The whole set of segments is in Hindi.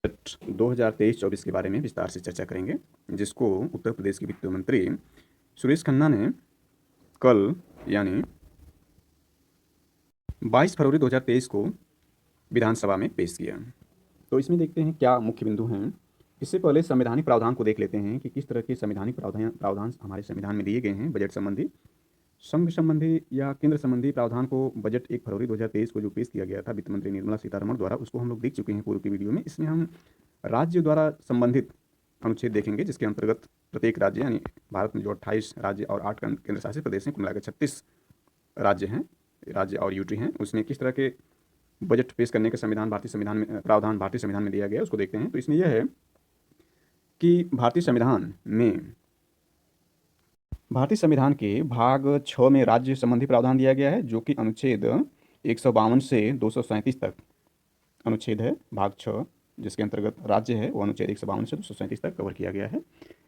बजट 2023-24 के बारे में विस्तार से चर्चा करेंगे, जिसको उत्तर प्रदेश के वित्त मंत्री सुरेश खन्ना ने कल यानी 22 फरवरी 2023 को विधानसभा में पेश किया। तो इसमें देखते हैं क्या मुख्य बिंदु हैं। इससे पहले संवैधानिक प्रावधान को देख लेते हैं कि किस तरह के संवैधानिक प्रावधान हमारे संविधान में दिए गए हैं बजट संबंधी। संघ संबंधी या केंद्र संबंधी प्रावधान को बजट 1 फरवरी 2023 को जो पेश किया गया था वित्त मंत्री निर्मला सीतारमण द्वारा, उसको हम लोग देख चुके हैं पूर्व की वीडियो में। इसमें हम राज्य द्वारा संबंधित अनुच्छेद देखेंगे, जिसके अंतर्गत प्रत्येक राज्य यानी भारत में जो 28 राज्य और 8 केंद्र शासित प्रदेश हैं, कुल मिलाकर 36 राज्य हैं, राज्य और यूटी हैं, उसमें किस तरह के बजट पेश करने का भारतीय संविधान में प्रावधान भारतीय संविधान में दिया गया है, उसको देखते हैं। तो इसमें यह है कि भारतीय संविधान के भाग 6 में राज्य संबंधी प्रावधान दिया गया है, जो कि अनुच्छेद 152 से 237 तक अनुच्छेद है। भाग 6 जिसके अंतर्गत राज्य है, वो अनुच्छेद 152 से 237 तक कवर किया गया है।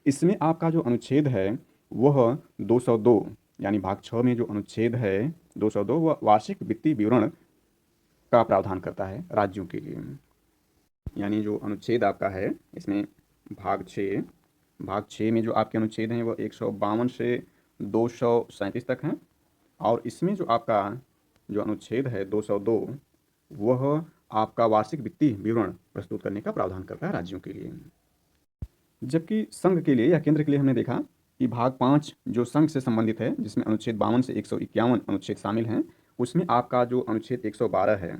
इसमें आपका जो अनुच्छेद है वह 202 यानी भाग 6 में जो अनुच्छेद है 202 वह वार्षिक वित्तीय विवरण का प्रावधान करता है राज्यों के लिए। यानी जो अनुच्छेद आपका है इसमें भाग 6 में जो आपके अनुच्छेद हैं वह 152 से 237 तक हैं, और इसमें जो आपका जो अनुच्छेद है 202 वह आपका वार्षिक वित्तीय विवरण प्रस्तुत करने का प्रावधान करता है राज्यों के लिए। जबकि संघ के लिए या केंद्र के लिए हमने देखा कि भाग 5 जो संघ से संबंधित है, जिसमें अनुच्छेद 52 से 151 अनुच्छेद शामिल हैं, उसमें आपका जो अनुच्छेद 112 है,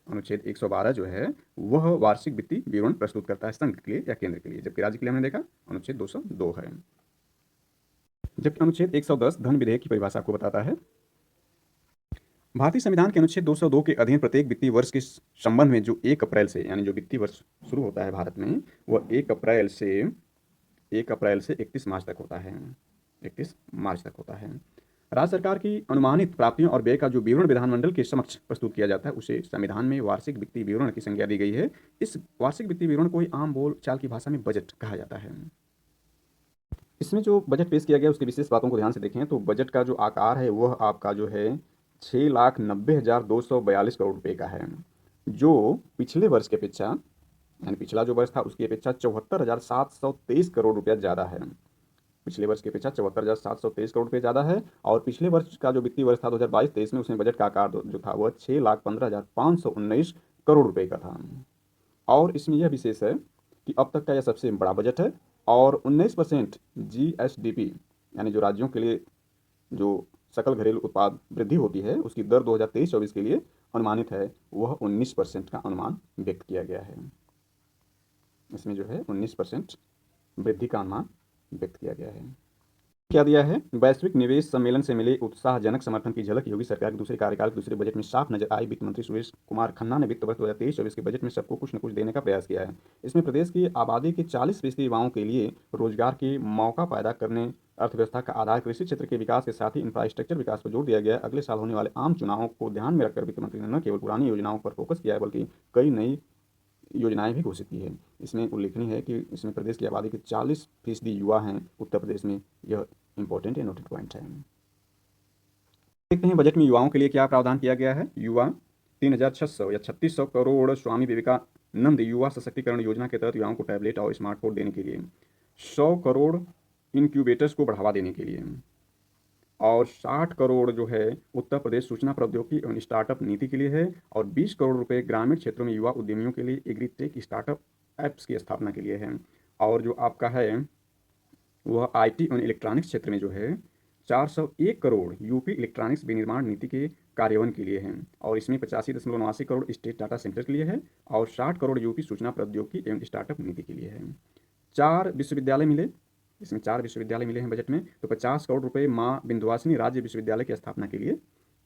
अनुच्छेद 112 जो है वह वार्षिक वित्तीय विवरण प्रस्तुत करता है संघ के लिए या केंद्र के लिए। जबकि राज्य के लिए हमने देखा अनुच्छेद 202 है। जबकि अनुच्छेद 110 धन विधेयक की परिभाषा को बताता है। भारतीय संविधान के अनुच्छेद 202 के अधीन प्रत्येक वित्तीय वर्ष के संबंध में जो 1 अप्रैल से यानी जो वित्तीय वर्ष शुरू होता है भारत में, वह 1 अप्रैल से 31 मार्च तक होता है। 31 मार्च तक होता है। राज्य सरकार की अनुमानित प्राप्तियों और व्यय का जो विवरण विधानमंडल के समक्ष प्रस्तुत किया जाता है, उसे संविधान में वार्षिक वित्तीय विवरण की संज्ञा दी गई है। इस वार्षिक वित्तीय विवरण को ही आम बोल चाल की भाषा में बजट कहा जाता है। इसमें जो बजट पेश किया गया उसकी विशेष बातों को ध्यान से देखें तो बजट का जो आकार है वह आपका जो है 6,90,242 करोड़ रुपए का है, जो पिछले वर्ष की अपेक्षा यानी पिछला जो वर्ष था उसकी अपेक्षा 74,723 करोड़ रुपया ज़्यादा है। पिछले वर्ष की अपेक्षा 74,723 करोड़ रुपये ज़्यादा है। और पिछले वर्ष का जो वित्तीय वर्ष था 2022-23 में, उसमें बजट का आकार जो था वह 6,15,519 करोड़ रुपये का था। और इसमें यह विशेष है कि अब तक का यह सबसे बड़ा बजट है, और 19% GSDP यानी जो राज्यों के लिए जो सकल घरेलू उत्पाद वृद्धि होती है उसकी दर 2023-24 के लिए अनुमानित है, वह 19% का अनुमान व्यक्त किया गया है। इसमें जो है 19% वृद्धि का अनुमान व्यक्त किया गया है। क्या दिया है? वैश्विक निवेश सम्मेलन से मिले उत्साहजनक समर्थन की झलक योगी सरकार के दूसरे कार्यकाल के दूसरे बजट में साफ नजर आई। वित्त मंत्री सुरेश कुमार खन्ना ने वित्त वर्ष 2023-24 के बजट में सबको कुछ न कुछ देने का प्रयास किया है। इसमें प्रदेश की आबादी के 40% युवाओं के लिए रोजगार के मौका पैदा करने, अर्थव्यवस्था का आधार कृषि क्षेत्र के विकास के साथ ही इंफ्रास्ट्रक्चर विकास पर जोर दिया गया है। अगले साल होने वाले आम चुनावों को ध्यान में रखकर वित्त मंत्री ने न केवल पुरानी योजनाओं पर फोकस किया है बल्कि कई नई योजनाएं भी घोषित की है। इसमें उल्लेखनीय है कि इसमें प्रदेश की आबादी के 40% युवा हैं उत्तर प्रदेश में। यह इंपॉर्टेंट है, नोटेड पॉइंट है। देखते हैं बजट में युवाओं के लिए क्या प्रावधान किया गया है। युवा 3,600 या 3,600 करोड़ स्वामी विवेकानंद युवा सशक्तिकरण योजना के तहत युवाओं को टैबलेट और स्मार्टफोन देने के लिए, 100 करोड़ इनक्यूबेटर्स को बढ़ावा देने के लिए, और 60 करोड़ जो है उत्तर प्रदेश सूचना प्रौद्योगिकी एवं स्टार्टअप नीति के लिए है, और 20 करोड़ रुपए ग्रामीण क्षेत्रों में युवा उद्यमियों के लिए एग्रीटेक स्टार्टअप एप्स की स्थापना के लिए है। और जो आपका है वह आईटी और इलेक्ट्रॉनिक्स क्षेत्र में जो है 401 करोड़ यूपी इलेक्ट्रॉनिक्स विनिर्माण नीति के कार्यान्वयन के लिए है, और इसमें 85.89 करोड़ स्टेट डाटा सेंटर के लिए है, और 60 करोड़ यूपी सूचना प्रौद्योगिकी एवं स्टार्टअप नीति के लिए है। 4 विश्वविद्यालय मिले, इसमें 4 विश्वविद्यालय मिले हैं बजट में। तो 50 करोड़ रुपए माँ विंध्यवासिनी राज्य विश्वविद्यालय की स्थापना के लिए,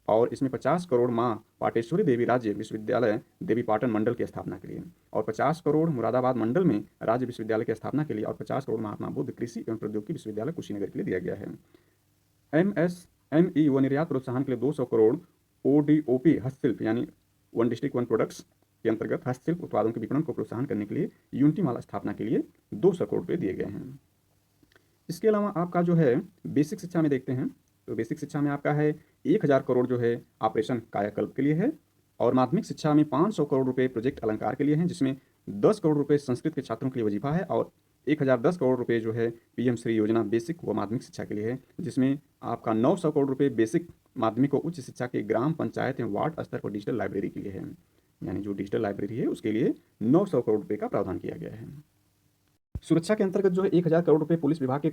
और इसमें 50 करोड़ माँ पाटेश्वरी देवी राज्य विश्वविद्यालय देवी पाटन मंडल की स्थापना के लिए, और 50 करोड़ मुरादाबाद मंडल में राज्य विश्वविद्यालय की स्थापना के लिए, और 50 करोड़ महात्मा बुद्ध कृषि एवं प्रौद्योगिकी विश्वविद्यालय कुशीनगर के लिए दिया गया है। MSME व निर्यात प्रोत्साहन के लिए 200 करोड़ ODOP हस्तशिल्प यानी वन डिस्ट्रिक्ट वन प्रोडक्ट्स के अंतर्गत हस्तशिल्प उत्पादों के विपणन को प्रोत्साहन करने के लिए यूनिटी माला स्थापना के लिए 200 करोड़ रुपये दिए गए हैं। इसके अलावा आपका जो है बेसिक शिक्षा में देखते हैं तो बेसिक शिक्षा में आपका है 1,000 करोड़ जो है ऑपरेशन कायाकल्प के लिए है, और माध्यमिक शिक्षा में 500 करोड़ रुपए प्रोजेक्ट अलंकार के लिए हैं, जिसमें 10 करोड़ रुपए संस्कृत के छात्रों के लिए वजीफा है और 1010 करोड़ रुपए जो है पीएम श्री योजना बेसिक व माध्यमिक शिक्षा के लिए है, जिसमें आपका 900 करोड़ रुपए बेसिक माध्यमिक व उच्च शिक्षा के ग्राम पंचायत एवं वार्ड स्तर पर डिजिटल लाइब्रेरी के लिए है। यानी जो डिजिटल लाइब्रेरी है उसके लिए 900 करोड़ रुपए का प्रावधान किया गया है। सुरक्षा के अंतर्गत जो है 1000 करोड़ रुपए पुलिस विभाग के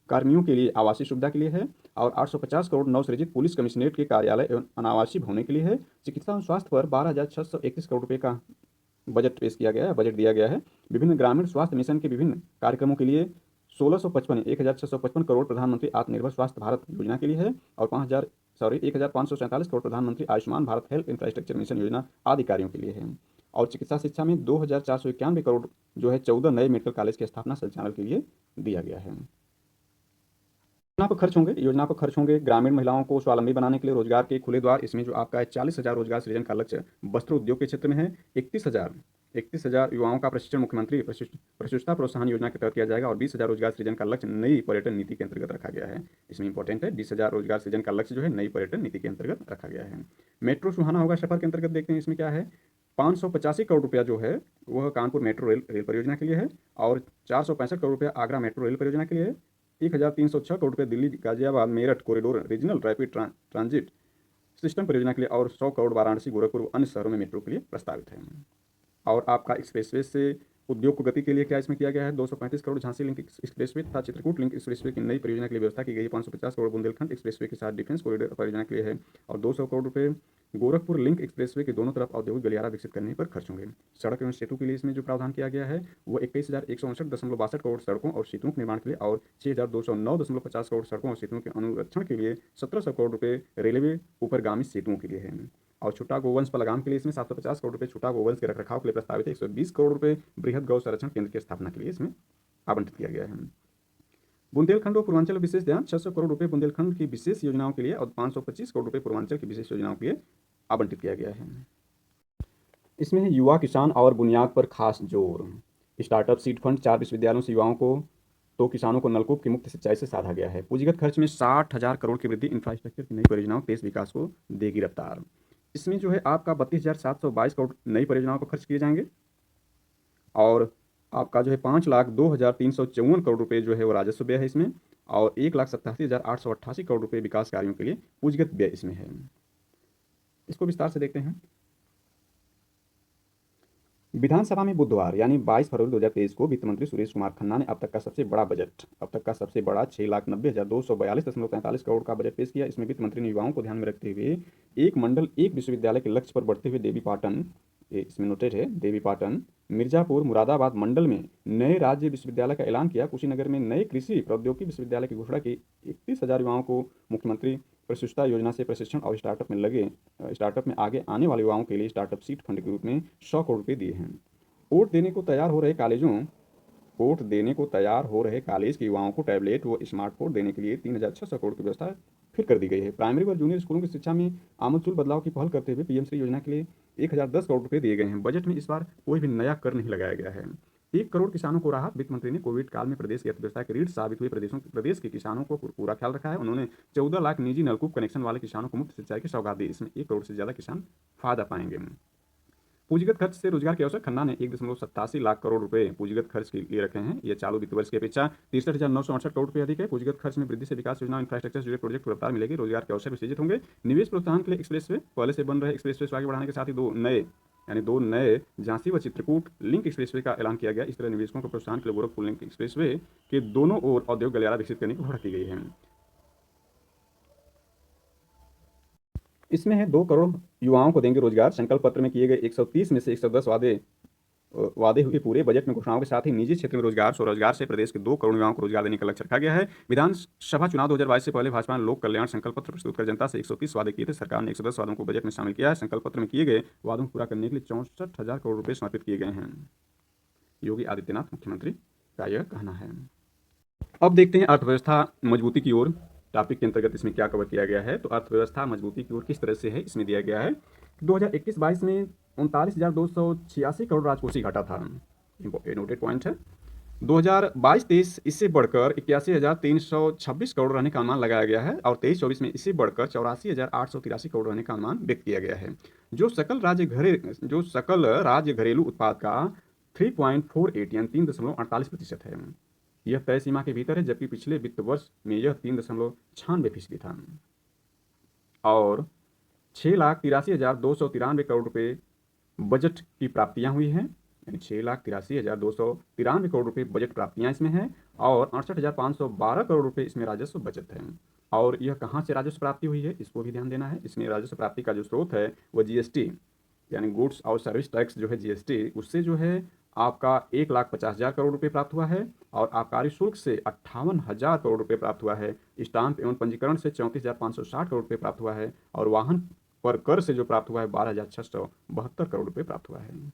कर्मियों के लिए आवासीय सुविधा के लिए है और 850 करोड़ नवसृजित पुलिस कमिश्नरेट के कार्यालय एवं अनावासीय भवनों के लिए है। चिकित्सा एवं स्वास्थ्य पर 12,631 करोड़ रुपए का बजट पेश किया गया है, बजट दिया गया है। विभिन्न ग्रामीण स्वास्थ्य मिशन के विभिन्न कार्यक्रमों के लिए 1655 करोड़ प्रधानमंत्री आत्मनिर्भर स्वास्थ्य भारत योजना के लिए है और 1547 करोड़ प्रधानमंत्री Ayushman Bharat health infrastructure mission योजना आदि कार्यों के लिए है। और चिकित्सा शिक्षा में 2,491 करोड़ जो है 14 नए मेडिकल कॉलेज की स्थापना संचालन के लिए दिया गया है। योजना पर खर्च होंगे ग्रामीण महिलाओं को स्वावलंबी बनाने के लिए रोजगार के खुले द्वार। इसमें जो आपका है 40,000 रोजगार सृजन का लक्ष्य वस्त्र उद्योग के क्षेत्र में है। 31,000 युवाओं का प्रशिक्षण मुख्यमंत्री प्रशिक्षुता प्रोत्साहन योजना के तहत किया जाएगा और 20,000 रोजगार सृजन का लक्ष्य नई पर्यटन नीति के अंतर्गत रखा गया है। इसमें इंपॉर्टेंट है 20,000 रोजगार सृजन का लक्ष्य जो है नई पर्यटन नीति के अंतर्गत रखा गया है। मेट्रो सुहाना होगा सफर के अंतर्गत देखते हैं इसमें क्या है। 585 करोड़ रुपया जो है वह कानपुर मेट्रो रेल परियोजना के लिए है और 465 करोड़ रुपया आगरा मेट्रो रेल परियोजना के लिए है। 1,306 करोड़ रुपये Delhi Ghaziabad Meerut corridor regional rapid transit system परियोजना के लिए और 100 करोड़ वाराणसी गोरखपुर व अन्य शहरों में मेट्रो के लिए प्रस्तावित है। और आपका एक्सप्रेसवे से उद्योग को गति के लिए क्या इसमें किया गया है। 235 करोड़ झांसी लिंक एक्सप्रेसवे तथा चित्रकूट लिंक एक्सप्रेसवे की नई परियोजना के लिए व्यवस्था की गई है। 550 करोड़ बुंदेलखंड एक्सप्रेसवे के साथ डिफेंस कॉरिडोर परियोजना के लिए है और 200 करोड़ रुपये गोरखपुर लिंक एक्सप्रेसवे के दोनों तरफ औद्योगिक गलियारा विकसित करने पर खर्च होंगे। सड़क एवं सेतु के लिए इसमें जो प्रावधान किया गया है वो 21,159.62 करोड़ सड़कों और सेतुओं के निर्माण के लिए और 6,209.50 करोड़ सड़कों और सेतुओं के अनुरक्षण के लिए 1,700 करोड़ रुपये रेलवे ऊपरगामी सेतुओं के लिए है। और छोटा गोवंश पर लगाम के लिए इसमें 750 करोड़ रुपये छोटा गोवंश के रखरखाव के लिए प्रस्तावित है। 120 करोड़ रुपये बृहद गौ संरक्षण केंद्र की स्थापना के लिए इसमें आवंटित किया गया है। बुंदेलखंड और पूर्वांचल विशेष ध्यान 600 करोड़ रुपये बुंदेलखंड की विशेष योजनाओं के लिए और 525 करोड़ रुपये पूर्वांचल की विशेष योजनाओं के लिए आवंटित किया गया है। इसमें युवा किसान और बुनियाद पर खास जोर। स्टार्टअप सीड फंड 4 विश्वविद्यालयों से युवाओं को तो किसानों को नलकूप की मुक्त सिंचाई से साधा गया है। पूंजीगत खर्च में 60,000 करोड़ की वृद्धि इंफ्रास्ट्रक्चर की नई परियोजनाओं तेज विकास को देगी रफ्तार। इसमें जो है आपका 32,722 करोड़ नई परियोजनाओं पर खर्च किए जाएंगे और आपका जो है 5,02,354 करोड़ रुपए जो है वो राजस्व व्यय है इसमें और 1,87,888 करोड़ रुपए विकास कार्यों के लिए पूंजीगत व्यय इसमें है। इसको विस्तार से देखते हैं। विधानसभा में बुधवार यानी 22 फरवरी 2023 को वित्त मंत्री सुरेश कुमार खन्ना ने अब तक का सबसे बड़ा 6,90,242.43 करोड़ का बजट पेश किया। इसमें वित्त मंत्री ने युवाओं को ध्यान में रखते हुए एक मंडल एक विश्वविद्यालय के लक्ष्य पर बढ़ते हुए देवीपाटन, इसमें नोटेड है, देवीपाटन, मिर्जापुर, मुरादाबाद मंडल में नए राज्य विश्वविद्यालय का ऐलान किया। कुशीनगर में नए कृषि प्रौद्योगिकी विश्वविद्यालय की घोषणा की। 31,000 युवाओं को मुख्यमंत्री प्रशिक्षुता योजना से प्रशिक्षण और स्टार्टअप में आगे आने वाले युवाओं के लिए स्टार्टअप सीड फंड के रूप में 100 करोड़ रुपये दिए हैं। वोट देने को तैयार हो रहे कॉलेज के युवाओं को टैबलेट व स्मार्टफोन देने के लिए 3,600 करोड़ की व्यवस्था फिर कर दी गई है। प्राइमरी व जूनियर स्कूलों की शिक्षा में आमूल बदलाव की पहल करते हुए पीएम श्री योजना के लिए 1,010 करोड़ रुपये दिए गए हैं। बजट में इस बार कोई भी नया कर नहीं लगाया गया है। 1 करोड़ किसानों को राहत। वित्त मंत्री ने कोविड काल में प्रदेश की अर्थव्यवस्था के रीढ़ साबित हुए प्रदेश के किसानों को पूरा ख्याल रखा है। उन्होंने 14 लाख निजी नलकूप कनेक्शन वाले किसानों को मुफ्त सिंचाई की सौगात दी। इसमें 1 करोड़ से ज्यादा किसान फायदा पाएंगे। पूंजीगत खर्च से रोजगार के अवसर। खन्ना ने 1.87 लाख करोड़ रुपए पूंजीगत खर्च के लिए रखे हैं। यह चालू वित्त वर्ष की अपेक्षा 63,968 करोड़ रुपये अधिक है। पूंजीगत खर्च में वृद्धि से विकास योजना इंफ्रास्ट्रक्चर से जुड़े प्रोजेक्ट को रफ्तार मिलेगी। रोजगार के अवसर भी सृजित होंगे। निवेश प्रोत्साहन के लिए एक्सप्रेसवे पहले से बन रहे एक्सप्रेसवे को आगे बढ़ाने के साथ ही दो नए झांसी व चित्रकूट लिंक एक्सप्रेसवे का ऐलान किया गया। इस तरह निवेशकों को प्रोत्साहन के लिए गोरखपुर लिंक एक्सप्रेसवे के दोनों ओर औद्योगिक गलियारा विकसित करने की घोषणा की गई है। इसमें है 2 करोड़ युवाओं को देंगे रोजगार। संकल्प पत्र में किए गए 130 में से 110 वादे हुए पूरे। बजट में घोषणाओं के साथ ही निजी क्षेत्र में स्वरोजगार से प्रदेश के 2 करोड़ युवाओं को रोजगार देने का लक्ष्य रखा गया है। विधानसभा चुनाव 2022 से पहले भाजपा ने लोक कल्याण संकल्प पत्र प्रस्तुत कर जनता से 130 वादे किए थे। सरकार ने 110 वादों को बजट में शामिल किया है। संकल्प पत्र में किए गए वादों को पूरा करने के लिए 64,000 करोड़ रुपये समर्पित किए गए हैं। योगी आदित्यनाथ मुख्यमंत्री का यह कहना है। अब देखते हैं अर्थव्यवस्था मजबूती की ओर। टॉपिक के अंतर्गत इसमें क्या कवर किया गया है तो अर्थव्यवस्था मजबूती की ओर किस तरह से है इसमें दिया गया है। 2021-22 में 39,286 करोड़ राजकोषीय घाटा था। नोटेड पॉइंट है। 2022-23 इससे बढ़कर 81,326 करोड़ रहने का अनुमान लगाया गया है और 23-24 में इससे बढ़कर 84,883 करोड़ रहने का अनुमान व्यक्त किया गया है। जो सकल राज्य घरेलू उत्पाद का 3.48 यानी 3.48% है। यह तय सीमा के भीतर है, जबकि पिछले वित्त वर्ष में यह 3.96% था। और 6,83,293 करोड़ रुपए बजट की प्राप्तियां हुई हैं, यानी 6,83,293 करोड़ रुपए बजट प्राप्तियां इसमें हैं, और 68,512 करोड़ रुपए इसमें राजस्व बचत है। और यह कहाँ से राजस्व प्राप्ति हुई है, इसको भी ध्यान देना है। इसमें राजस्व प्राप्ति का जो स्रोत है वह जीएसटी यानी गुड्स और सर्विस टैक्स जो है जीएसटी, उससे जो है आपका 1,50,000 करोड़ रुपए प्राप्त हुआ है, और आबकारी शुल्क से 58,000 करोड़ रुपए प्राप्त हुआ है। स्टाम्प एवं पंजीकरण से 34,560 करोड़ रुपए प्राप्त हुआ है, और वाहन पर कर से जो प्राप्त हुआ है 12,672 करोड़ रुपए प्राप्त हुआ है।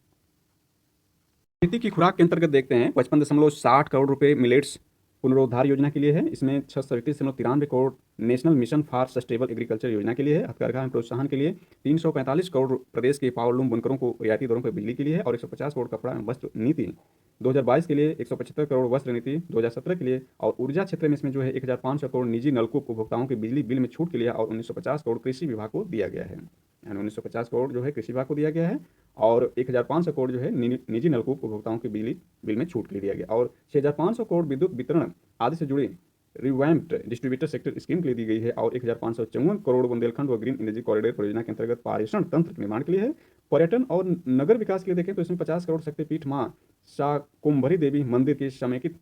खेती की खुराक के अंतर्गत देखते हैं 55.60 करोड़ रुपए मिलेट्स पुनरुद्धार योजना के लिए है। इसमें 631.93 crore national mission for sustainable agriculture योजना के लिए है। हथकरघा में प्रोत्साहन के लिए 345 करोड़ प्रदेश के पावरलूम बुनकरों को रियायती दरों पर बिजली के लिए है, और 150 करोड़ कपड़ा वस्त्र नीति 2022 के लिए, 175 करोड़ वस्त्र नीति 2017 के लिए, और ऊर्जा क्षेत्र में इसमें जो है 1,500 करोड़ निजी नलकूप उपभोक्ताओं के बिजली बिल में छूट के लिए, और 1950 करोड़ कृषि विभाग को दिया गया है। यानी 1950 करोड़ जो है कृषि विभाग को दिया गया है, और 1,500 करोड़ जो है निजी नलकूप उपभोक्ताओं के बिजली बिल में छूट के लिए दिया गया, और 6,500 करोड़ विद्युत वितरण आदि से जुड़ी रिवैम्प्ड डिस्ट्रीब्यूटर सेक्टर स्कीम के लिए दी गई है, और 1,554 करोड़ बुंदेलखंड व ग्रीन एनर्जी कॉरिडोर परियोजना के अंतर्गत पारेषण तंत्र के निर्माण के लिए है। पर्यटन और नगर विकास के लिए देखें तो इसमें 50 करोड़ शक्तिपीठ मां शाकुंभरी देवी मंदिर के समेकित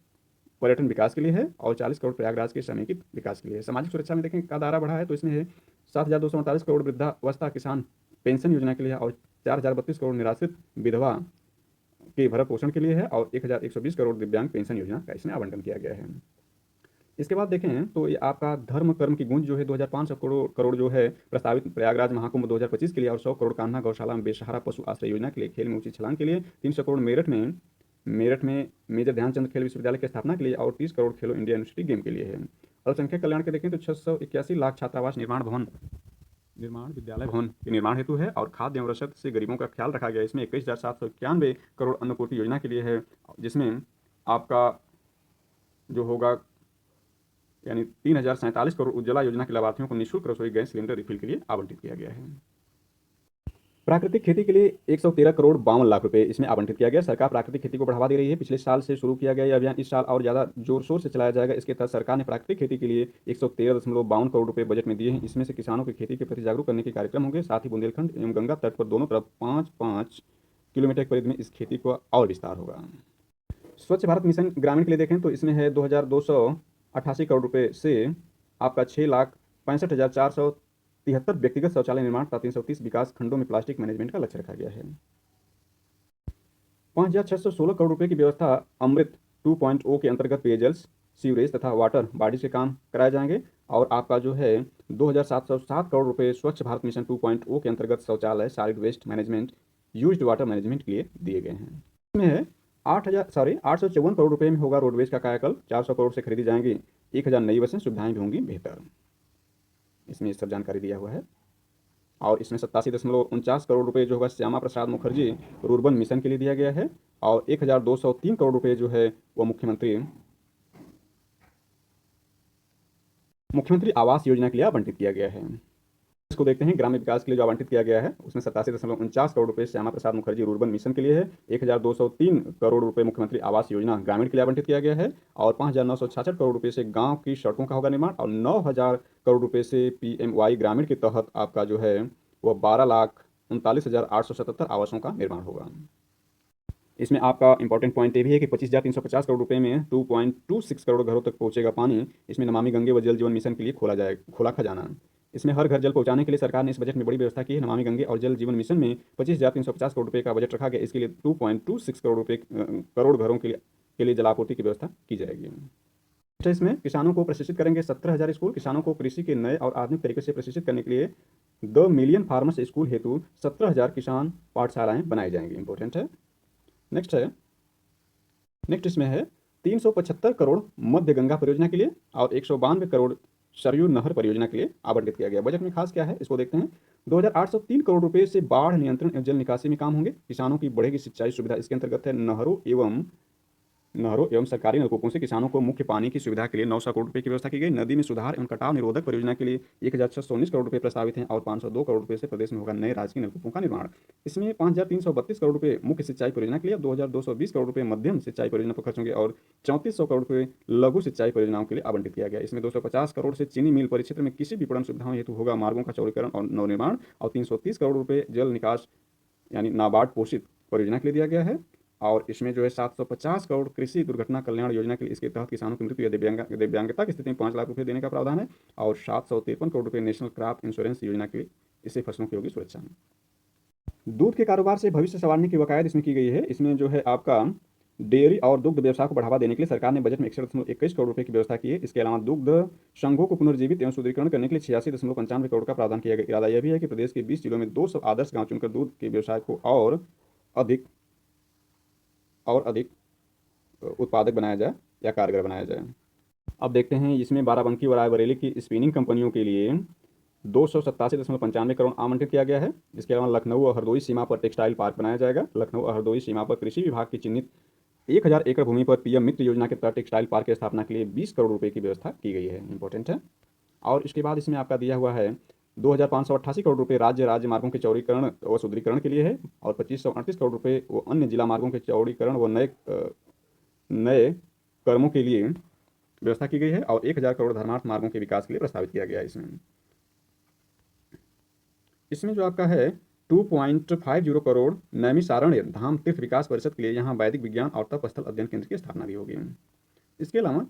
पर्यटन विकास के लिए है, और 40 करोड़ प्रयागराज के समेकित विकास के लिए है। सामाजिक सुरक्षा में देखें का दायरा बढ़ा है तो इसमें है 7,248 करोड़ वृद्धावस्था किसान पेंशन योजना के लिए, और 4,032 करोड़ निराश्रित विधवा के भरण पोषण के लिए है, और 1,120 करोड़ दिव्यांग पेंशन योजना का इसमें आवंटन किया गया है। इसके बाद देखें तो ये आपका धर्म कर्म की गूंज जो है 2,500 करोड़ जो है प्रस्तावित प्रयागराज महाकुंभ 2025 के लिए, और 100 करोड़ कान्हा गौशाला में बेसहारा पशु आश्रय योजना के लिए, खेल में ऊंची छलांग के लिए 300 करोड़ मेरठ में मेजर ध्यानचंद खेल विश्वविद्यालय की स्थापना के लिए, और 30 करोड़ खेलो इंडिया यूनिवर्सिटी गेम के लिए है। अल्पसंख्यक कल्याण के देखें तो 681 लाख छात्रावास निर्माण विद्यालय भवन के निर्माण हेतु है, और खाद्य एवं रसद से गरीबों का ख्याल रखा गया। इसमें 21,791 करोड़ अन्नपूर्ति योजना के लिए है, जिसमें आपका जो होगा यानी 3,047 करोड़ उज्ज्वला योजना के लाभार्थियों को निःशुल्क रसोई गैस सिलेंडर रिफिल के लिए आवंटित किया गया है। प्राकृतिक खेती के लिए 113 करोड़ 52 लाख रुपए इसमें आवंटित किया गया। सरकार प्राकृतिक खेती को बढ़ावा दे रही है। पिछले साल से शुरू किया गया यह अभियान इस साल और ज़्यादा जोर शोर से चलाया जाएगा। इसके तहत सरकार ने प्राकृतिक खेती के लिए 113.52 करोड़ रुपए बजट में दिए हैं। इसमें से किसानों की खेती के प्रति जागरूक करने के कार्यक्रम होंगे। साथ ही बुंदेलखंड एवं गंगा तट पर दोनों तरफ 5-5 किलोमीटर की परिधि में इस खेती को और विस्तार होगा। स्वच्छ भारत मिशन ग्रामीण के लिए देखें तो इसमें है 2,288 करोड़ रुपए से आपका 6,65,473 व्यक्तिगत शौचालय निर्माण तथा 330 विकास खंडों में प्लास्टिक मैनेजमेंट का लक्ष्य रखा गया है। 5,616 करोड़ रुपए की व्यवस्था अमृत 2.0 के अंतर्गत पेयजल, सीवरेज तथा वाटर बॉडीज के काम कराए जाएंगे, और आपका जो है 2,707 करोड़ रुपए स्वच्छ भारत मिशन 2.0 के अंतर्गत शौचालय, solid waste management, used water management के लिए दिए गए हैं। इसमें है 854 करोड़ रुपए में होगा रोडवेज का कायाकल्प। 400 करोड़ से खरीदी जाएंगी 1,000 नई बसें, सुविधाएं भी होंगी बेहतर। इसमें सब जानकारी दिया हुआ है। और इसमें 87.49 करोड़ रुपए जो होगा श्यामा प्रसाद मुखर्जी रूर्बन मिशन के लिए दिया गया है, और 1,203 करोड़ रुपए जो है वो मुख्यमंत्री आवास योजना के लिए आवंटित किया गया है। इसको देखते हैं ग्रामीण विकास के लिए जो आवंटित किया गया है उसमें 87.49 करोड़ रुपए श्यामा प्रसाद मुखर्जी रूर्बन मिशन के लिए है। 1,203 करोड़ रुपए मुख्यमंत्री आवास योजना ग्रामीण के लिए आवंटित किया गया है, और 5,966 करोड़ रुपए से गांव की सड़कों का होगा निर्माण, और 9,000 करोड़ रुपए से PMY ग्रामीण के तहत आपका जो है वह 12,39,877 आवासों का निर्माण होगा। इसमें आपका इंपॉर्टेंट पॉइंट ये भी है कि 25,350 करोड़ रुपए में 2.26 करोड़ घरों तक पहुंचेगा पानी। इसमें नमामि गंगे व जल जीवन मिशन के लिए खोला खजाना। इसमें हर घर जल पहुंचाने के लिए सरकार ने इस बजट में बड़ी व्यवस्था की है। नमामि गंगे और जल जीवन मिशन में 25,350 करोड़ रुपए का बजट रखा गया। इसके लिए 2.26 करोड़ घरों के लिए जलापूर्ति की व्यवस्था की जाएगी। इसमें किसानों को प्रशिक्षित करेंगे 17,000 स्कूल। किसानों को कृषि के नए और आधुनिक तरीके से प्रशिक्षित करने के लिए 2 मिलियन फार्मर्स स्कूल हेतु 17,000 किसान पाठशालाएं बनाई जाएंगी। इंपॉर्टेंट है। नेक्स्ट इसमें है 375 करोड़ मध्य गंगा परियोजना के लिए, और 192 करोड़ सरयू नहर परियोजना के लिए आवंटित किया गया। बजट में खास क्या है इसको देखते हैं। 2,803 करोड़ रुपए से बाढ़ नियंत्रण एवं जल निकासी में काम होंगे। किसानों की बढ़ेगी सिंचाई सुविधा। इसके अंतर्गत है नहरों एवं नहरों एवं सरकारी नलकूपों से किसानों को मुख्य पानी की सुविधा के लिए 900 करोड़ रुपए की व्यवस्था की गई। नदी में सुधार एवं कटाव निरोधक परियोजना के लिए 1619 करोड़ रुपए प्रस्तावित हैं और 502 करोड़ रुपए से प्रदेश में होगा नए राजकीय नलकूपों का निर्माण। इसमें 5332 करोड़ रुपए मुख्य सिंचाई परियोजना के लिए, 2220 करोड़ रुपए मध्यम सिंचाई परियोजना पर खर्च होंगे और 3400 करोड़ रुपए लघु सिंचाई परियोजनाओं के लिए आवंटित किया गया। इसमें 250 करोड़ से चीनी मिल परिक्षेत्र में कृषि विपणन सुविधाओं हेतु होगा मार्गों का चौड़ीकरण और नवनिर्माण और 330 करोड़ रुपए जल निकास यानी नाबार्ड पोषित परियोजना के लिए दिया गया है। और इसमें जो है 750 करोड़ कृषि दुर्घटना कल्याण योजना के लिए, इसके तहत किसानों की मृत्यु या दिव्यांगता की स्थिति में 5 लाख रुपए देने का प्रावधान है। और 753 करोड़ रुपए नेशनल क्रॉप इंश्योरेंस योजना के लिए, इससे फसलों की होगी सुरक्षा में। दूध के कारोबार से भविष्य संवारने की वकायद इसमें की गई है। इसमें जो है आपका डेयरी और दुग्ध व्यवसाय को बढ़ावा देने के लिए सरकार ने बजट में 61.21 करोड़ रुपए की व्यवस्था की है। इसके अलावा दुग्ध संघों को पुनर्जीवित एवं सुदृढ़ीकरण करने के लिए 86.95 करोड़ का प्रावधान किया गया। इरादा यह भी है कि प्रदेश के 20 जिलों में 200 आदर्श गांव चुनकर दूध के व्यवसाय को अधिक अधिक उत्पादक बनाया जाए या कारगर बनाया जाए। अब देखते हैं इसमें बाराबंकी और रायबरेली की स्पिनिंग कंपनियों के लिए 287.95 करोड़ आवंटित किया गया है। इसके अलावा लखनऊ और हरदोई सीमा पर टेक्सटाइल पार्क बनाया जाएगा। लखनऊ और हरदोई सीमा पर कृषि विभाग की चिन्हित 1000 एकड़ भूमि पर पीएम मित्र योजना के तहत टेक्सटाइल पार्क की स्थापना के लिए 20 करोड़ रुपए की व्यवस्था की गई है। इंपॉर्टेंट है। और इसके बाद इसमें आपका दिया हुआ है 2588 करोड़ रुपए राज्य मार्गों के चौड़ीकरण व सुदृढ़ीकरण के लिए है और 2538 करोड़ रुपए वो अन्य जिला मार्गों के चौड़ीकरण व नए कर्मों के लिए व्यवस्था की गई है और 1000 करोड़ धर्मार्थ मार्गों के विकास के लिए प्रस्तावित किया गया है। इसमें जो आपका है 2.50 करोड़ नैमिषारण्य धाम तीर्थ विकास परिषद के लिए यहाँ वैदिक विज्ञान और तप स्थल अध्ययन केंद्र की स्थापना भी होगी। इसके अलावा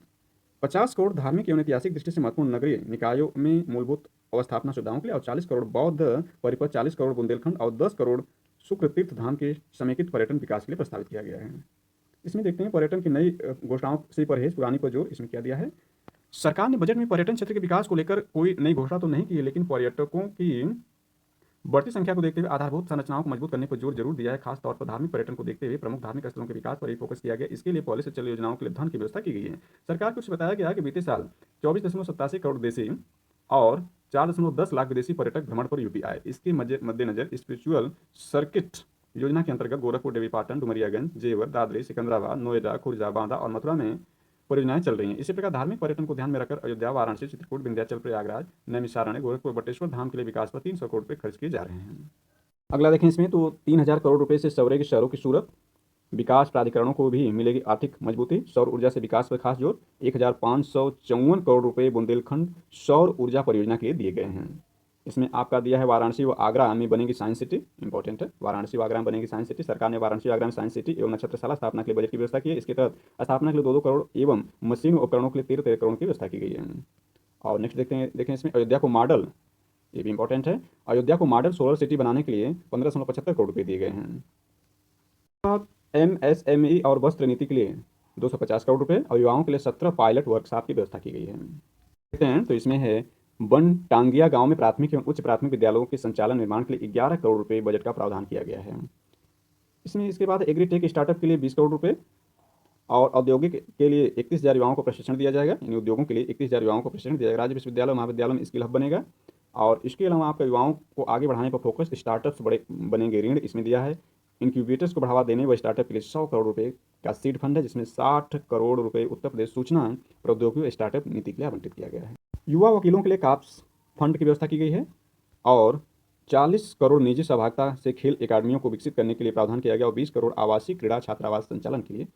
50 करोड़ धार्मिक एवं ऐतिहासिक दृष्टि से महत्वपूर्ण नगरीय निकायों में मूलभूत अवस्थापना सुविधाओं के लिए और 40 करोड़ बौद्ध परिपथ, 40 करोड़ बुंदेलखंड और 10 करोड़ शुक्र तीर्थ धाम के समेकित पर्यटन विकास के लिए प्रस्तावित किया गया है। इसमें देखते हैं पर्यटन की नई घोषणाओं से परहेज, पुरानी पर जोर। इसमें क्या दिया है, सरकार ने बजट में पर्यटन क्षेत्र के विकास को लेकर कोई नई घोषणा तो नहीं की है, लेकिन पर्यटकों की बढ़ती संख्या को देखते हुए आधारभूत संरचनाओं को मजबूत करने पर जोर जरूर दिया है। खास तौर पर धार्मिक पर्यटन को देखते हुए प्रमुख धार्मिक स्थलों के विकास पर ही फोकस किया गया। इसके लिए पॉलिसी चल योजनाओं के लिए धन की व्यवस्था की गई है। सरकार को बताया गया कि बीते साल 24.87 करोड़ देशी और 4.10 लाख विदेशी पर्यटक भ्रमण पर यूपी आए। इसके मद्देनजर स्पिरिचुअल सर्किट योजना के अंतर्गत गोरखपुर, देवीपाटन, डुमरियागंज, जेवर, दादरी, सिकंदराबाद, नोएडा, खुर्जा, बांदा और मथुरा में परियोजनाएं चल रही हैं। इसी प्रकार धार्मिक पर्यटन को ध्यान में रखकर अयोध्या, वाराणसी, चित्रकूट, विंध्याचल, प्रयागराज, नैमिषारण्य, गोरखपुर, बटेश्वर धाम के लिए विकास पर 300 करोड़ रुपए खर्च किए जा रहे हैं। अगला देखें इसमें तो 3000 करोड़ रुपए से सौर के शहरों की सूरत विकास प्राधिकरणों को भी मिलेगी आर्थिक मजबूती। सौर ऊर्जा से विकास पर खास जोर। 1554 करोड़ रुपए बुंदेलखंड सौर ऊर्जा परियोजना के लिए दिए गए हैं। इसमें आपका दिया है वाराणसी व आगरा में बनेगी साइंस सिटी। इंपॉर्टेंट है, वाराणसी व आगरा में बनेगी साइंस सिटी। सरकार ने वाराणसी आगरा में साइंस सिटी एवं नक्षत्रशाला स्थापना के लिए बजट की व्यवस्था की है। इसके तहत स्थापना के लिए 2-2 करोड़ एवं मशीन उपकरणों के लिए 13-13 करोड़ की व्यवस्था की गई है। और नेक्स्ट देखें इसमें अयोध्या को मॉडल, ये भी इंपॉर्टेंट है, अयोध्या को मॉडल सोलर सिटी बनाने के लिए 1575 करोड़ रुपये दिए गए हैं। MSME और वस्त्र नीति के लिए 250 करोड़ रुपये और युवाओं के लिए 17 पायलट वर्कशॉप की व्यवस्था की गई है। देखते हैं तो इसमें है बन टांगिया गांव में प्राथमिक एवं उच्च प्राथमिक विद्यालयों के संचालन निर्माण के लिए 11 करोड़ रुपये बजट का प्रावधान किया गया है। इसमें इसके बाद एग्रीटेक स्टार्टअप के लिए 20 करोड़ रुपये और औद्योगिक के लिए 31,000 युवाओं को प्रशिक्षण दिया जाएगा। यानी उद्योगों के लिए 31,000 युवाओं को प्रशिक्षण दिया जाएगा। राज्य विश्वविद्यालय महाविद्यालय में स्किल हब बनेगा। और इसके अलावा आपका युवाओं को आगे बढ़ाने पर फोकस, स्टार्टअप्स बड़े बनेंगे ऋण इसमें दिया है। इंक्यूबेटर्स को बढ़ावा देने व स्टार्टअप के लिए 100 करोड़ रुपये का सीड फंड है, जिसमें 60 करोड़ रुपये उत्तर प्रदेश सूचना प्रौद्योगिकी स्टार्टअप नीति के लिए आवंटित किया गया है। युवा वकीलों के लिए काप्स फंड की व्यवस्था की गई है और 40 करोड़ निजी सहभागिता से खेल अकादमियों को विकसित करने के लिए प्रावधान किया गया और 20 करोड़ आवासीय क्रीड़ा छात्रावास संचालन के लिए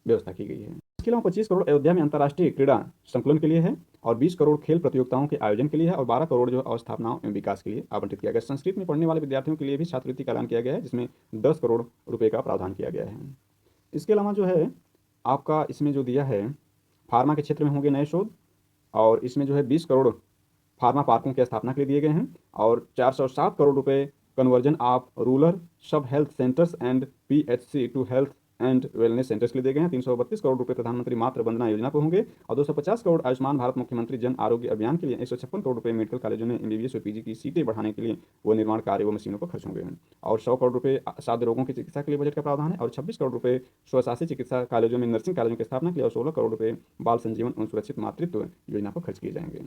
व्यवस्था की गई है। इसके अलावा 25 करोड़ अयोध्या में अंतर्राष्ट्रीय क्रीड़ा संकुलन के लिए है और 20 करोड़ खेल प्रतियोगिताओं के आयोजन के लिए है और 12 करोड़ जो अवस्थापनाओं एवं विकास के लिए आवंटित किया गया। संस्कृत में पढ़ने वाले विद्यार्थियों के लिए भी छात्रवृत्ति का ऐलान किया गया है, जिसमें 10 करोड़ रुपये का प्रावधान किया गया है। इसके अलावा जो है आपका इसमें जो दिया है फार्मा के क्षेत्र में होंगे नए शोध और इसमें जो है 20 करोड़ फार्मा पार्कों की स्थापना के लिए दिए गए हैं और 407 करोड़ रुपए conversion of rural sub health centres and PHC to health and wellness centres के लिए दिए गए हैं। 332 करोड़ रुपए प्रधानमंत्री मातृ वंदना योजना पर होंगे और 250 करोड़ आयुष्मान भारत मुख्यमंत्री जन आरोग्य अभियान के लिए। 156 करोड़ रुपए मेडिकल कॉलेजों में MBBS और PG की सीटें बढ़ाने के लिए वो निर्माण कार्य व मशीनों पर खर्च होंगे और 100 करोड़ रुपए साध्य रोगों की चिकित्सा के लिए बजट का प्रावधान है और 26 करोड़ रुपए स्वशासी चिकित्सा कॉलेजों में नर्सिंग कॉलेजों की स्थापना के लिए और 16 करोड़ रुपए बाल संजीवन और सुरक्षित मातृत्व योजना पर खर्च किए जाएंगे।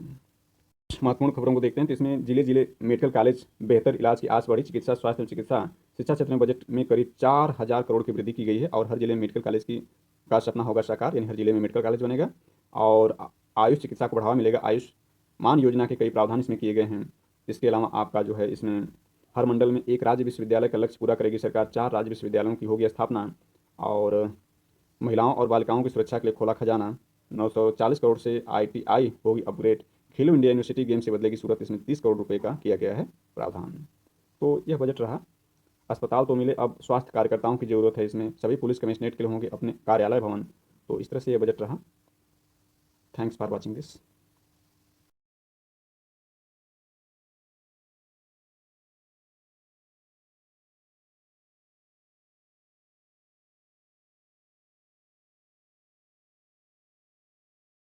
महत्वपूर्ण खबरों को देखते हैं तो इसमें जिले मेडिकल कॉलेज बेहतर इलाज की आस बढ़ी। चिकित्सा स्वास्थ्य एवं चिकित्सा शिक्षा क्षेत्र में बजट में करीब 4000 करोड़ की वृद्धि की गई है और हर जिले में मेडिकल कॉलेज की का सपना होगा साकार, यानी हर जिले में मेडिकल कॉलेज बनेगा। और आयुष चिकित्सा को बढ़ावा मिलेगा, आयुष्मान योजना के कई प्रावधान इसमें किए गए हैं। इसके अलावा आपका जो है इसमें हर मंडल में एक राज्य विश्वविद्यालय का लक्ष्य पूरा करेगी सरकार, 4 राज्य विश्वविद्यालयों की होगी स्थापना। और महिलाओं और बालिकाओं की सुरक्षा के लिए खोला खजाना, 940 करोड़ से ITI होगी अपग्रेड, खेलो इंडिया यूनिवर्सिटी गेम से बदलेगी सूरत, इसमें 30 करोड़ रुपए का किया गया है प्रावधान। तो यह बजट रहा। अस्पताल तो मिले, अब स्वास्थ्य कार्यकर्ताओं की ज़रूरत है इसमें, सभी पुलिस कमिश्नरेट के लिए होंगे अपने कार्यालय भवन। तो इस तरह से यह बजट रहा। Thanks for watching this.